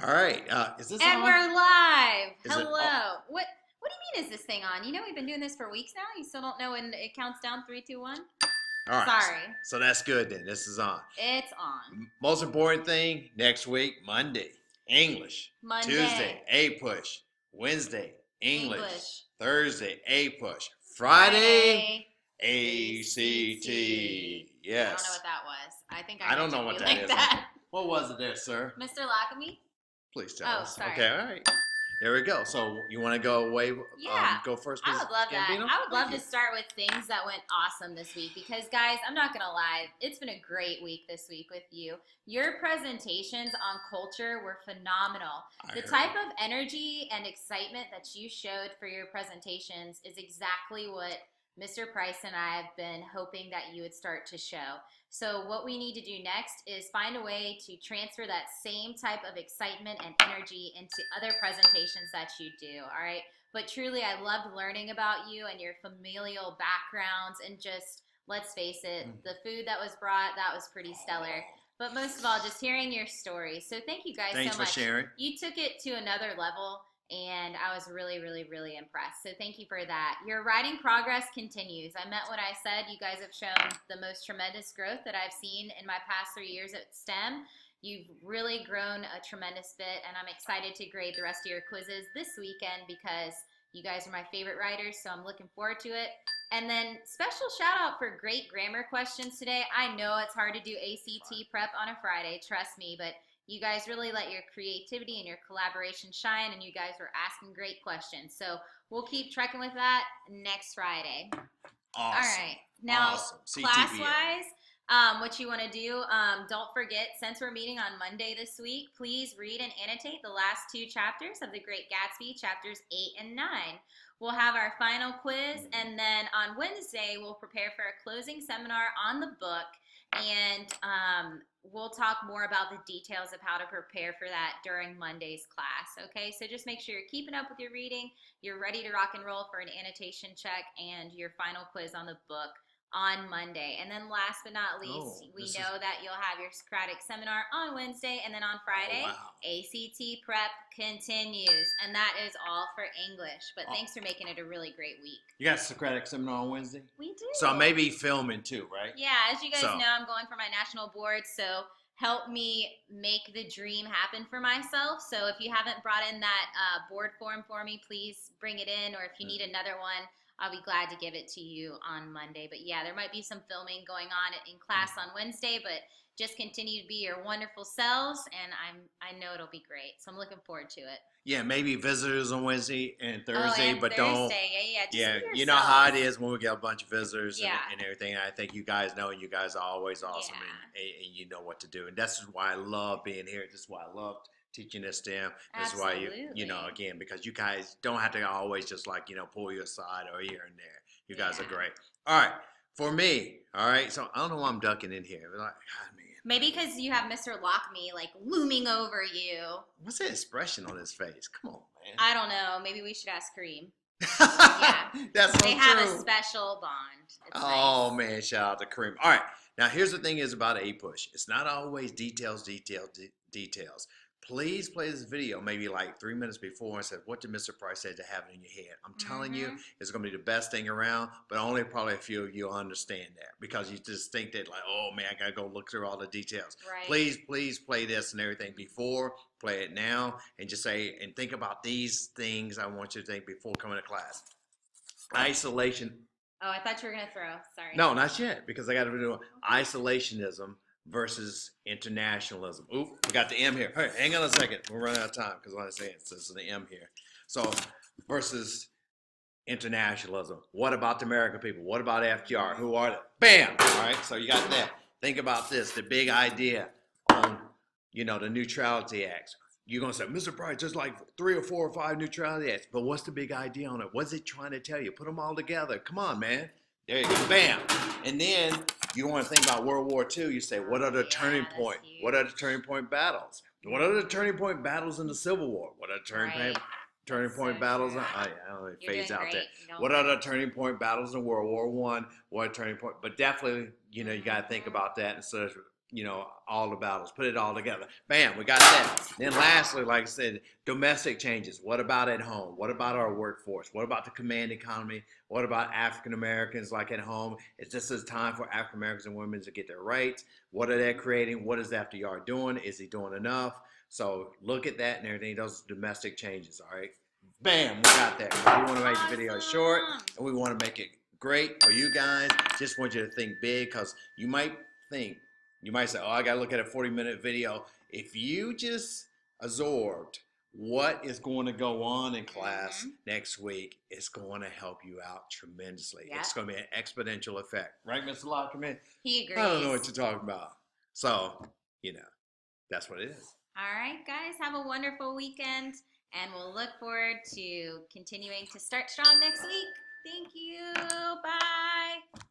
All right. Is this And on? we're live. Is it? Oh, Hello. What do you mean is this thing on? You know we've been doing this for weeks now. You still don't know when it counts down three, two, one? all right. Sorry. So that's good then. This is on. It's on. Most important thing next week, Monday, English. Tuesday, Monday. A push. Wednesday, English. English. Thursday, A push. Friday, Friday. ACT. I don't know Yes. what that was. I think I I don't meant know to what be that like is. that. What was it there, sir? Mr. Lockamy? Please tell Oh, us. sorry. Okay, all right. There we go. So you want to go away? Yeah. Go first, I Ms. would love that. Gambino? I would love Thank to start with things that went awesome this week because, guys, I'm not going to lie. It's been a great week this week with you. Your presentations on culture were phenomenal. The type of energy and excitement that you showed for your presentations is exactly what Mr. Price and I have been hoping that you would start to show. So what we need to do next is find a way to transfer that same type of excitement and energy into other presentations that you do, all right? But truly, I loved learning about you and your familial backgrounds and just, let's face it, the food that was brought, that was pretty stellar. But most of all, just hearing your story. So thank you guys Thanks so much. for sharing. You took it to another level, and I was really, really, really impressed. So thank you for that. Your writing progress continues. I meant what I said. You guys have shown the most tremendous growth that I've seen in my past 3 years at STEM. You've really grown a tremendous bit, and I'm excited to grade the rest of your quizzes this weekend because you guys are my favorite writers, so I'm looking forward to it. And then special shout out for great grammar questions today. I know it's hard to do ACT prep on a Friday, trust me, but you guys really let your creativity and your collaboration shine, and you guys were asking great questions. So we'll keep trekking with that next Friday. Awesome. All right. Now, awesome. class-wise, what you want to do, don't forget, since we're meeting on Monday this week, please read and annotate the last two chapters of The Great Gatsby, chapters 8 and 9. We'll have our final quiz, and then on Wednesday, we'll prepare for a closing seminar on the book, and we'll talk more about the details of how to prepare for that during Monday's class, okay? So just make sure you're keeping up with your reading, you're ready to rock and roll for an annotation check and your final quiz on the book on Monday. And then last but not least, we know that you'll have your Socratic seminar on Wednesday, and then on Friday, ACT prep continues. And that is all for English. But thanks for making it a really great week. You got Socratic seminar on Wednesday? We do. So maybe filming too, right? Yeah, as you guys know, I'm going for my national board, so help me make the dream happen for myself. So if you haven't brought in that board form for me, please bring it in, or if you need another one, I'll be glad to give it to you on Monday. But yeah, there might be some filming going on in class on Wednesday, but just continue to be your wonderful selves, and I know it'll be great. So I'm looking forward to it. Yeah, maybe visitors on Wednesday and Thursday, and but Thursday. don't. Yeah, you know how it is when we get a bunch of visitors Yeah. and everything. I think you guys know, and you guys are always awesome, and you know what to do. And that's why I love being here. This is why I love teaching this STEM. This is why you know, again, because you guys don't have to always just like, pull you aside or here and there. You guys are great. All right, for me, all right. So I don't know why I'm ducking in here. But like, God, man. Maybe because you have Mr. Lockme like looming over you. What's that expression on his face? Come on, man. I don't know. Maybe we should ask Kareem. Yeah, that's so they true. have a special bond. It's oh nice. Man, shout out to Kareem. All right, now here's the thing: is about a push. It's not always details. Please play this video maybe like 3 minutes before and say, what did Mr. Price say to have it in your head? I'm telling you, it's going to be the best thing around, but only probably a few of you understand that because you just think that like, oh man, I got to go look through all the details. Right. Please play this and everything before, play it now, and just say, and think about these things I want you to think before coming to class. Isolation. Oh, I thought you were going to throw. Sorry. No, not yet, because I got to do isolationism versus internationalism. Oop, we got the M here. Hey, hang on a second. We're running out of time because what I'm saying is this is the M here. So versus internationalism. What about the American people? What about FDR? Who are they? Bam! All right, so you got that. Think about this, the big idea on, the Neutrality Acts. You're going to say, Mr. Price, there's like 3 or 4 or 5 neutrality acts, but what's the big idea on it? What's it trying to tell you? Put them all together. Come on, man. There you go. Bam. And then you want to think about World War II. You say, what are the turning point? What are the turning point battles? What are the turning point battles in the Civil War? What are the turning point battles? It fades out there. What are the turning point battles in World War I? What are turning point? But definitely, you got to think about that instead of all about us. Put it all together. Bam, we got that. Then lastly, like I said, domestic changes. What about at home? What about our workforce? What about the command economy? What about African Americans like at home? Is this a time for African Americans and women to get their rights? What are they creating? What is FDR doing? Is he doing enough? So look at that and everything. Those domestic changes, all right? Bam, we got that. We want to make the video short and we want to make it great for you guys. Just want you to think big because you might say, oh, I got to look at a 40-minute video. If you just absorbed what is going to go on in class next week, it's going to help you out tremendously. Yep. It's going to be an exponential effect. Right, Mr. Lockerman? He agrees. I don't know what you're talking about. So, that's what it is. All right, guys. Have a wonderful weekend. And we'll look forward to continuing to start strong next week. Thank you. Bye.